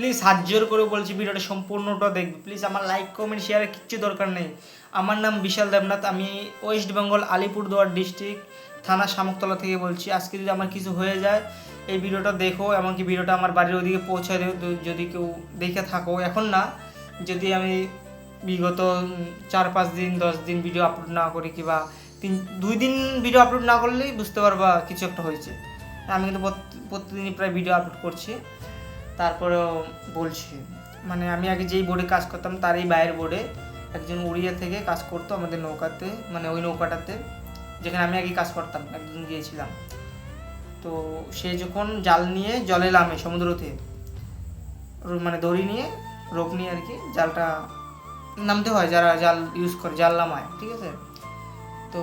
Please হাত জোর করে বলছি ভিডিওটা সম্পূর্ণটা দেখবে প্লিজ। আমার লাইক কমেন্ট শেয়ারের কিচ্ছু দরকার নেই। আমার নাম বিশাল দেবনাথ, আমি ওয়েস্ট বেঙ্গল আলিপুরদুয়ার ডিস্ট্রিক্ট থানা শামুকতলা থেকে বলছি। আজকে যদি আমার কিছু হয়ে যায় এই ভিডিওটা দেখো, এমনকি ভিডিওটা আমার বাড়ির ওদিকে পৌঁছে দেও যদি কেউ দেখে থাকো। এখন না, যদি আমি বিগত 4-5 দিন 10 দিন ভিডিও আপলোড না করি কিংবা 2 দিন ভিডিও আপলোড না করলেই বুঝতে পারবা কিছু একটা হয়েছে। আমি কিন্তু প্রতিদিনই প্রায় ভিডিও আপলোড করছি। তারপরেও বলছি, মানে আমি আগে যেই বোর্ডে কাজ করতাম তারই বাইরের বোর্ডে একজন উড়িয়া থেকে কাজ করতো আমাদের নৌকাতে, মানে ওই নৌকাটাতে যেখানে আমি আগে কাজ করতাম একদিন গিয়েছিলাম। তো সে যখন জাল নিয়ে জলে নামে সমুদ্রতে, মানে দড়ি নিয়ে রোপ নিয়ে আর কি জালটা নামতে হয়, যারা জাল ইউজ করে জাল নামায়, ঠিক আছে। তো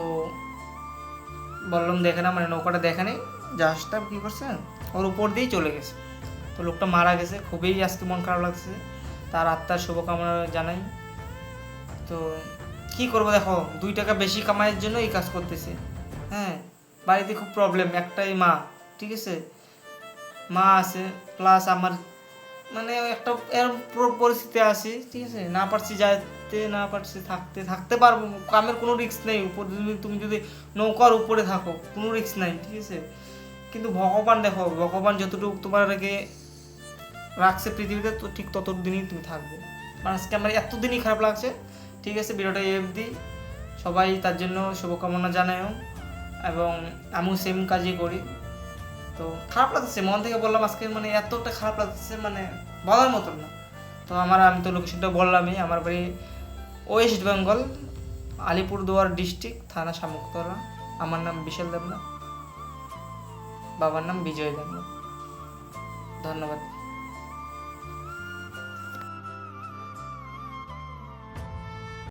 বললাম দেখে না, মানে নৌকাটা দেখে নেই, জাহাজটা কী করছে ওর উপর দিয়েই চলে গেছে। তো লোকটা মারা গেছে, খুবই আজকে মন খারাপ লাগছে, তার আত্মার শুভকামনা জানাই। তো কি করবো, দেখো 2 টাকা বেশি কামাইয়ের জন্য এই কাজ করতেছে। হ্যাঁ, বাড়িতে খুব প্রবলেম, একটাই মা, ঠিক আছে, মা আছে, প্লাস আমার মানে একটা এরকম পরিস্থিতি আছি, ঠিক আছে, না পারছি যাইতে, না পারছি থাকতে পারবো, কামের কোনো রিস্ক নেই। উপর তুমি যদি নৌকার উপরে থাকো কোনো রিস্ক নাই, ঠিক আছে। কিন্তু ভগবান দেখো, ভগবান যতটুকু তোমাকে রাখছে পৃথিবীতে, তো ঠিক ততদিনই তুমি থাকবে। আজকে আমার এতদিনই খারাপ লাগছে, ঠিক আছে। ভিডিওটা অবধি, সবাই তার জন্য শুভকামনা জানায়ও, এবং আমিও সেম কাজই করি। তো খারাপ লাগছে, মন থেকে বললাম আজকে, মানে এতটা খারাপ লাগছে মানে বলার মতন না। তো আমি তো লোকেশনটা বললামই, আমার বাড়ি ওয়েস্ট বেঙ্গল আলিপুরদুয়ার ডিস্ট্রিক্ট থানা শামুকতলা। আমার নাম বিশাল দেবনাথ, বাবার নাম বিজয় দেবনাথ। ধন্যবাদ।